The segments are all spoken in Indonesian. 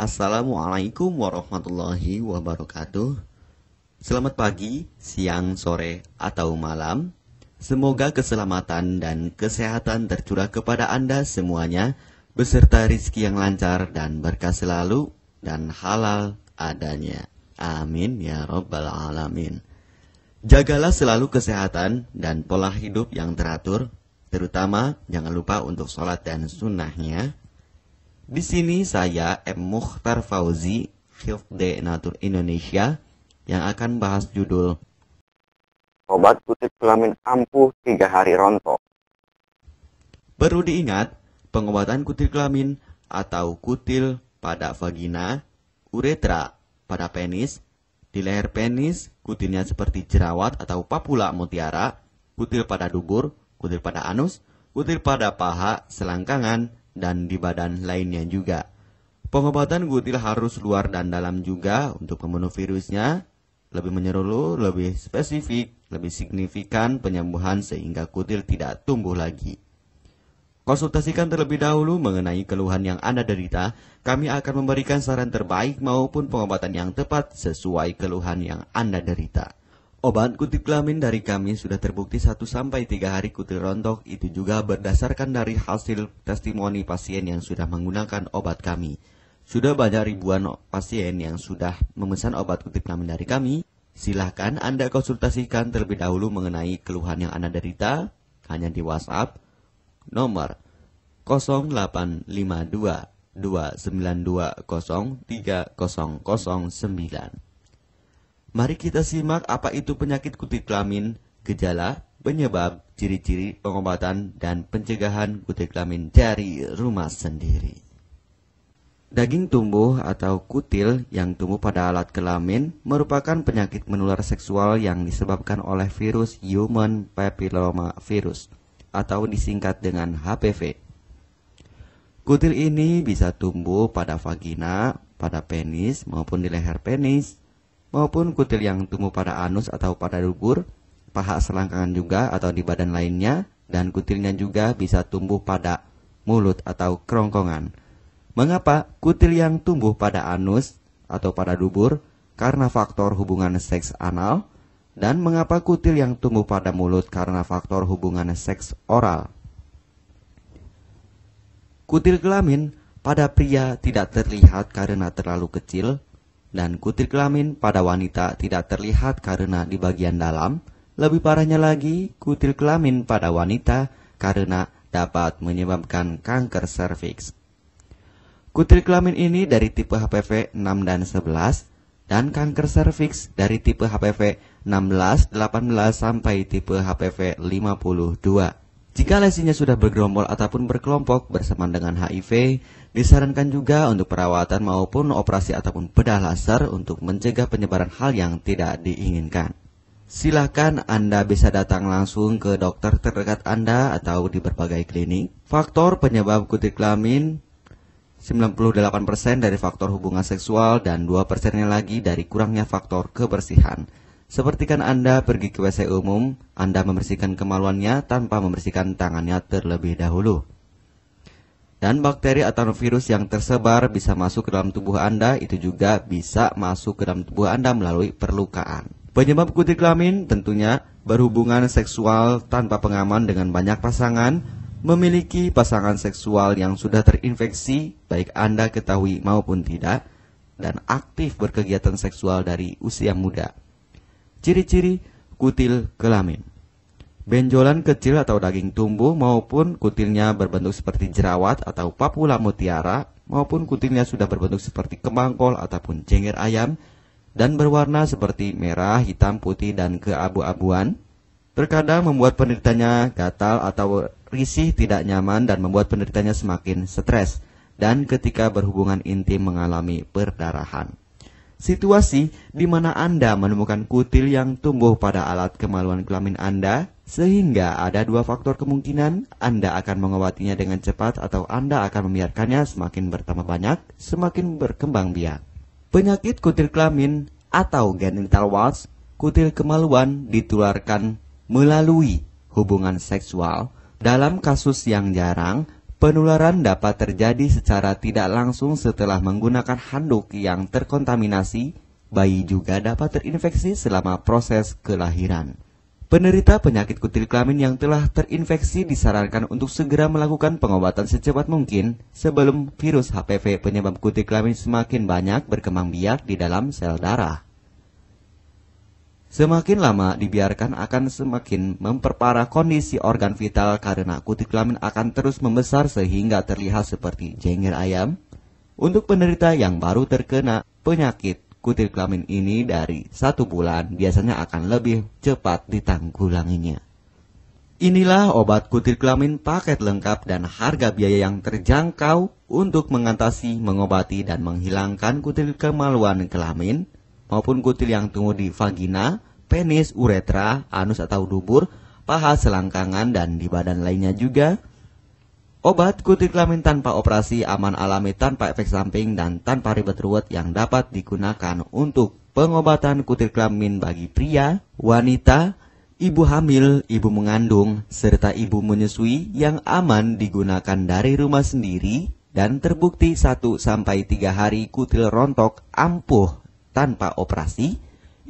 Assalamualaikum warahmatullahi wabarakatuh. Selamat pagi, siang, sore, atau malam. Semoga keselamatan dan kesehatan tercurah kepada Anda semuanya, beserta rizki yang lancar dan berkah selalu, dan halal adanya. Amin ya rabbal alamin. Jagalah selalu kesehatan dan pola hidup yang teratur, terutama jangan lupa untuk sholat dan sunnahnya. Di sini saya M. Mukhtar Fauzi, Hifdz Natur Indonesia, yang akan bahas judul Obat kutil kelamin ampuh 3 hari rontok. Perlu diingat, pengobatan kutil kelamin atau kutil pada vagina, uretra pada penis, di leher penis, kutilnya seperti jerawat atau papula mutiara, kutil pada dubur, kutil pada anus, kutil pada paha, selangkangan, dan di badan lainnya juga. Pengobatan kutil harus luar dan dalam juga untuk membunuh virusnya, lebih menyeluruh, lebih spesifik, lebih signifikan penyembuhan sehingga kutil tidak tumbuh lagi. Konsultasikan terlebih dahulu mengenai keluhan yang Anda derita, kami akan memberikan saran terbaik maupun pengobatan yang tepat sesuai keluhan yang Anda derita. Obat kutil kelamin dari kami sudah terbukti 1-3 hari kutil rontok, itu juga berdasarkan dari hasil testimoni pasien yang sudah menggunakan obat kami. Sudah banyak ribuan pasien yang sudah memesan obat kutil kelamin dari kami. Silahkan Anda konsultasikan terlebih dahulu mengenai keluhan yang Anda derita, hanya di WhatsApp nomor 0852 292 03009. Mari kita simak apa itu penyakit kutil kelamin, gejala, penyebab, ciri-ciri, pengobatan, dan pencegahan kutil kelamin dari rumah sendiri. Daging tumbuh atau kutil yang tumbuh pada alat kelamin merupakan penyakit menular seksual yang disebabkan oleh virus Human Papilloma Virus atau disingkat dengan HPV. Kutil ini bisa tumbuh pada vagina, pada penis, maupun di leher penis, maupun kutil yang tumbuh pada anus atau pada dubur, paha selangkangan juga atau di badan lainnya, dan kutilnya juga bisa tumbuh pada mulut atau kerongkongan. Mengapa kutil yang tumbuh pada anus atau pada dubur? Karena faktor hubungan seks anal. Dan mengapa kutil yang tumbuh pada mulut? Karena faktor hubungan seks oral. Kutil kelamin pada pria tidak terlihat karena terlalu kecil, dan kutil kelamin pada wanita tidak terlihat karena di bagian dalam. Lebih parahnya lagi, kutil kelamin pada wanita karena dapat menyebabkan kanker serviks. Kutil kelamin ini dari tipe HPV 6 dan 11, dan kanker serviks dari tipe HPV 16, 18 sampai tipe HPV 52. Jika lesinya sudah bergerombol ataupun berkelompok bersamaan dengan HIV, disarankan juga untuk perawatan maupun operasi ataupun bedah laser untuk mencegah penyebaran hal yang tidak diinginkan. Silakan Anda bisa datang langsung ke dokter terdekat Anda atau di berbagai klinik. Faktor penyebab kutil kelamin 98% dari faktor hubungan seksual dan 2%-nya lagi dari kurangnya faktor kebersihan. Seperti kan Anda pergi ke WC umum, Anda membersihkan kemaluannya tanpa membersihkan tangannya terlebih dahulu. Dan bakteri atau virus yang tersebar bisa masuk ke dalam tubuh Anda, itu juga bisa masuk ke dalam tubuh Anda melalui perlukaan. Penyebab kutil kelamin tentunya berhubungan seksual tanpa pengaman dengan banyak pasangan, memiliki pasangan seksual yang sudah terinfeksi, baik Anda ketahui maupun tidak, dan aktif berkegiatan seksual dari usia muda. Ciri-ciri kutil kelamin: benjolan kecil atau daging tumbuh maupun kutilnya berbentuk seperti jerawat atau papula mutiara, maupun kutilnya sudah berbentuk seperti kembang kol ataupun cengger ayam dan berwarna seperti merah, hitam, putih, dan keabu-abuan. Terkadang membuat penderitanya gatal atau risih, tidak nyaman, dan membuat penderitanya semakin stres, dan ketika berhubungan intim mengalami perdarahan. Situasi di mana Anda menemukan kutil yang tumbuh pada alat kemaluan kelamin Anda, sehingga ada 2 faktor kemungkinan: Anda akan mengobatinya dengan cepat atau Anda akan membiarkannya semakin bertambah banyak, semakin berkembang biak. Penyakit kutil kelamin atau genital warts, kutil kemaluan ditularkan melalui hubungan seksual. Dalam kasus yang jarang, Penularan dapat terjadi secara tidak langsung setelah menggunakan handuk yang terkontaminasi. Bayi juga dapat terinfeksi selama proses kelahiran. Penderita penyakit kutil kelamin yang telah terinfeksi disarankan untuk segera melakukan pengobatan secepat mungkin sebelum virus HPV penyebab kutil kelamin semakin banyak berkembang biak di dalam sel darah. Semakin lama dibiarkan akan semakin memperparah kondisi organ vital karena kutil kelamin akan terus membesar sehingga terlihat seperti jengger ayam. Untuk penderita yang baru terkena penyakit kutil kelamin ini dari 1 bulan biasanya akan lebih cepat ditanggulanginya. Inilah obat kutil kelamin paket lengkap dan harga biaya yang terjangkau untuk mengatasi, mengobati, dan menghilangkan kutil kemaluan kelamin maupun kutil yang tumbuh di vagina, penis, uretra, anus atau dubur, paha, selangkangan, dan di badan lainnya juga. Obat kutil kelamin tanpa operasi, aman alami, tanpa efek samping, dan tanpa ribet ruwet yang dapat digunakan untuk pengobatan kutil kelamin bagi pria, wanita, ibu hamil, ibu mengandung, serta ibu menyusui yang aman digunakan dari rumah sendiri dan terbukti 1-3 hari kutil rontok ampuh tanpa operasi.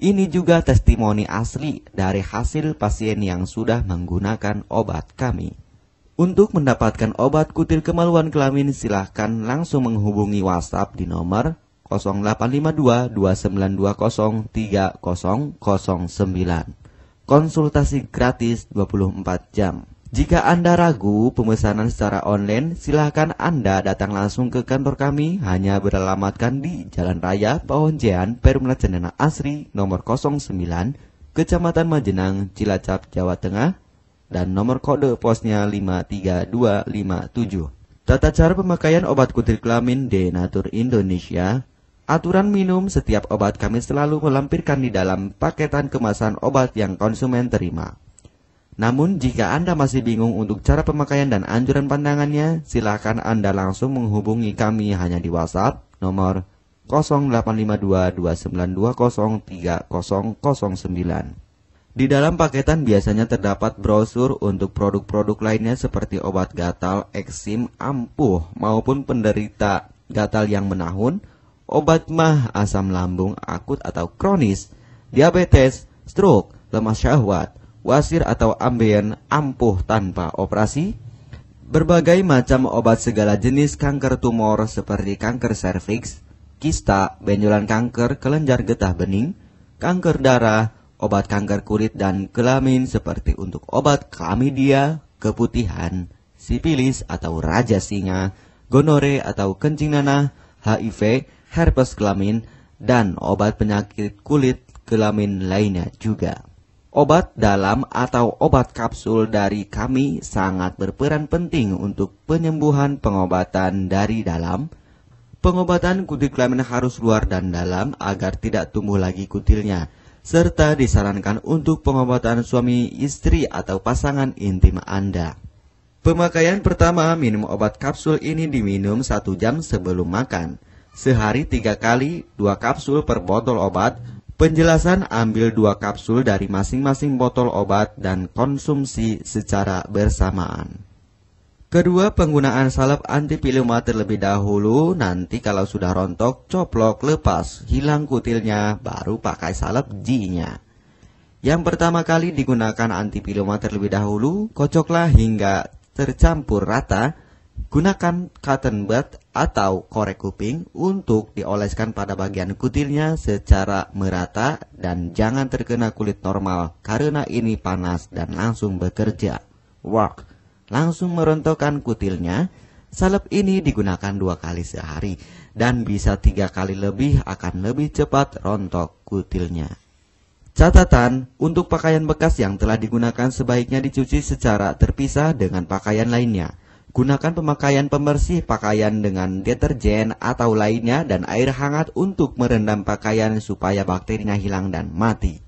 Ini juga testimoni asli dari hasil pasien yang sudah menggunakan obat kami. Untuk mendapatkan obat kutil kemaluan kelamin, silahkan langsung menghubungi WhatsApp di nomor 0852 2920 3009. Konsultasi gratis 24 jam. Jika Anda ragu pemesanan secara online, silahkan Anda datang langsung ke kantor kami, hanya beralamatkan di Jalan Raya Pahonjean, Perumna Cendana Asri, nomor 09, Kecamatan Majenang, Cilacap, Jawa Tengah, dan nomor kode posnya 53257. Tata cara pemakaian obat kutil kelamin Denatur Indonesia. Aturan minum setiap obat kami selalu melampirkan di dalam paketan kemasan obat yang konsumen terima. Namun jika Anda masih bingung untuk cara pemakaian dan anjuran pandangannya, silakan Anda langsung menghubungi kami hanya di WhatsApp nomor 0852 2920 3009. Di dalam paketan biasanya terdapat brosur untuk produk-produk lainnya seperti obat gatal, eksim, ampuh, maupun penderita gatal yang menahun, obat mah, asam lambung akut atau kronis, diabetes, stroke, lemah syahwat, wasir atau ambien, ampuh tanpa operasi, berbagai macam obat segala jenis kanker tumor seperti kanker serviks, kista, benjolan kanker, kelenjar getah bening, kanker darah, obat kanker kulit dan kelamin seperti untuk obat klamidia, keputihan, sipilis atau raja singa, gonore atau kencing nanah, HIV, herpes kelamin, dan obat penyakit kulit kelamin lainnya juga. Obat dalam atau obat kapsul dari kami sangat berperan penting untuk penyembuhan pengobatan dari dalam. Pengobatan kutil kelamin harus luar dan dalam agar tidak tumbuh lagi kutilnya, serta disarankan untuk pengobatan suami, istri, atau pasangan intim Anda. Pemakaian pertama, minum obat kapsul ini diminum 1 jam sebelum makan. Sehari 3 kali, 2 kapsul per botol obat. Penjelasan, ambil 2 kapsul dari masing-masing botol obat dan konsumsi secara bersamaan. Kedua, penggunaan salep antipiluma terlebih dahulu, nanti kalau sudah rontok, coplok, lepas, hilang kutilnya, baru pakai salep G-nya. Yang pertama kali digunakan antipiluma terlebih dahulu, kocoklah hingga tercampur rata, gunakan cotton bud atau korek kuping untuk dioleskan pada bagian kutilnya secara merata dan jangan terkena kulit normal karena ini panas dan langsung bekerja. Work. Langsung merontokkan kutilnya. Salep ini digunakan 2 kali sehari dan bisa 3 kali lebih akan lebih cepat rontok kutilnya. Catatan, untuk pakaian bekas yang telah digunakan sebaiknya dicuci secara terpisah dengan pakaian lainnya. Gunakan pemakaian pembersih pakaian dengan deterjen atau lainnya dan air hangat untuk merendam pakaian supaya bakterinya hilang dan mati.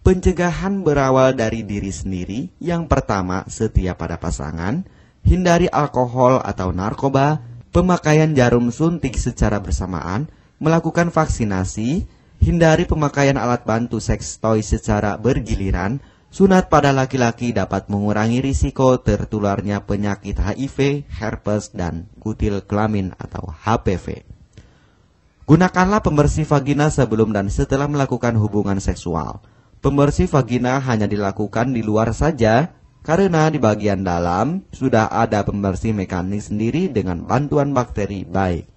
Pencegahan berawal dari diri sendiri. Yang pertama, setia pada pasangan, hindari alkohol atau narkoba, pemakaian jarum suntik secara bersamaan, melakukan vaksinasi, hindari pemakaian alat bantu seks toy secara bergiliran, Sunat pada laki-laki dapat mengurangi risiko tertularnya penyakit HIV, herpes, dan kutil kelamin atau HPV. Gunakanlah pembersih vagina sebelum dan setelah melakukan hubungan seksual. Pembersih vagina hanya dilakukan di luar saja, karena di bagian dalam sudah ada pembersih mekanik sendiri dengan bantuan bakteri baik.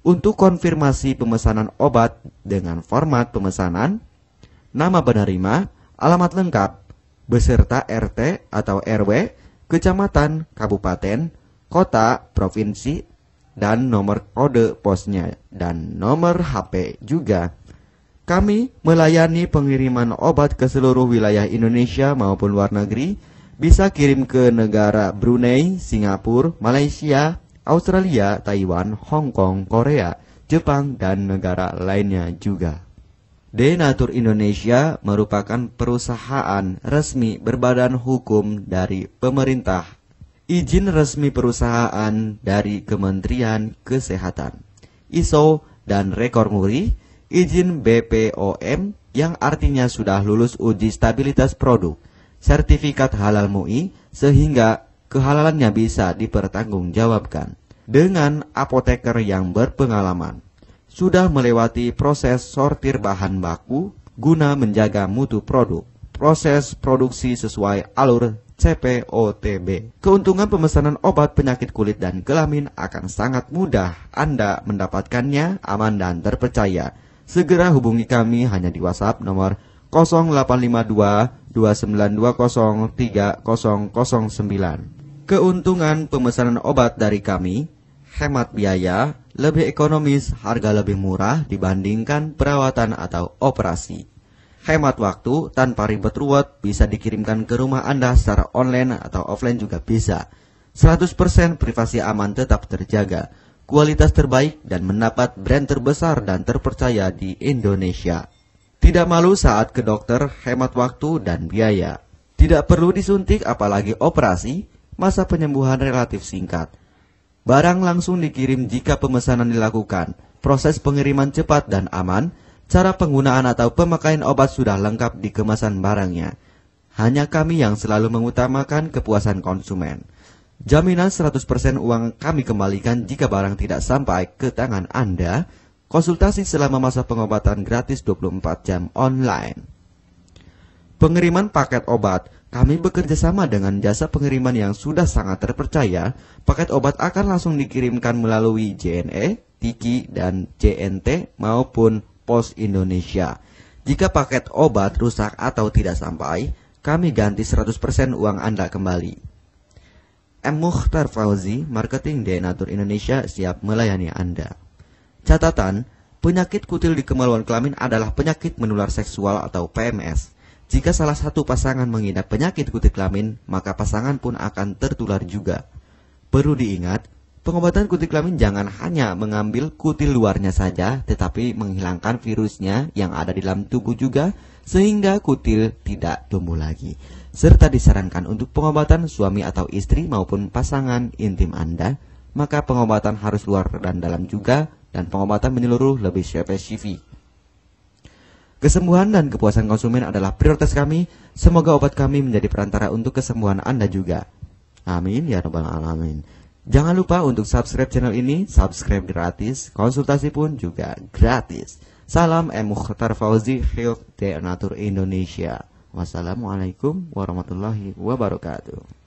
Untuk konfirmasi pemesanan obat dengan format pemesanan, nama penerima, alamat lengkap, beserta RT atau RW, kecamatan, kabupaten, kota, provinsi, dan nomor kode posnya, dan nomor HP juga. Kami melayani pengiriman obat ke seluruh wilayah Indonesia maupun luar negeri, bisa kirim ke negara Brunei, Singapura, Malaysia, Australia, Taiwan, Hong Kong, Korea, Jepang, dan negara lainnya juga. Denatur Indonesia merupakan perusahaan resmi berbadan hukum dari pemerintah. Izin resmi perusahaan dari Kementerian Kesehatan, ISO dan rekor muri, izin BPOM yang artinya sudah lulus uji stabilitas produk, sertifikat halal MUI sehingga kehalalannya bisa dipertanggungjawabkan. Dengan apoteker yang berpengalaman, sudah melewati proses sortir bahan baku guna menjaga mutu produk, proses produksi sesuai alur CPOTB. Keuntungan pemesanan obat penyakit kulit dan kelamin akan sangat mudah Anda mendapatkannya, aman dan terpercaya. Segera hubungi kami hanya di WhatsApp nomor 0852 2920 3009. Keuntungan pemesanan obat dari kami: hemat biaya, lebih ekonomis, harga lebih murah dibandingkan perawatan atau operasi. Hemat waktu, tanpa ribet ruwet, bisa dikirimkan ke rumah Anda secara online atau offline juga bisa. 100% privasi aman tetap terjaga, kualitas terbaik dan mendapat brand terbesar dan terpercaya di Indonesia. Tidak malu saat ke dokter, hemat waktu dan biaya. Tidak perlu disuntik apalagi operasi, masa penyembuhan relatif singkat. Barang langsung dikirim jika pemesanan dilakukan. Proses pengiriman cepat dan aman. Cara penggunaan atau pemakaian obat sudah lengkap di kemasan barangnya. Hanya kami yang selalu mengutamakan kepuasan konsumen. Jaminan 100% uang kami kembalikan jika barang tidak sampai ke tangan Anda. Konsultasi selama masa pengobatan gratis 24 jam online. Pengiriman paket obat. Kami bekerja sama dengan jasa pengiriman yang sudah sangat terpercaya. Paket obat akan langsung dikirimkan melalui JNE, Tiki, dan JNT maupun Pos Indonesia. Jika paket obat rusak atau tidak sampai, kami ganti 100% uang Anda kembali. M. Mukhtar Fauzi, Marketing Denatur Indonesia, siap melayani Anda. Catatan, penyakit kutil di kemaluan kelamin adalah penyakit menular seksual atau PMS. Jika salah satu pasangan mengidap penyakit kutil kelamin, maka pasangan pun akan tertular juga. Perlu diingat, pengobatan kutil kelamin jangan hanya mengambil kutil luarnya saja, tetapi menghilangkan virusnya yang ada di dalam tubuh juga, sehingga kutil tidak tumbuh lagi. Serta disarankan untuk pengobatan suami atau istri maupun pasangan intim Anda, maka pengobatan harus luar dan dalam juga, dan pengobatan menyeluruh lebih spesifik. Kesembuhan dan kepuasan konsumen adalah prioritas kami. Semoga obat kami menjadi perantara untuk kesembuhan Anda juga. Amin ya rabbal alamin. Jangan lupa untuk subscribe channel ini, subscribe gratis, konsultasi pun juga gratis. Salam M. Mukhtar Fauzi, Health Denatur Indonesia. Wassalamualaikum warahmatullahi wabarakatuh.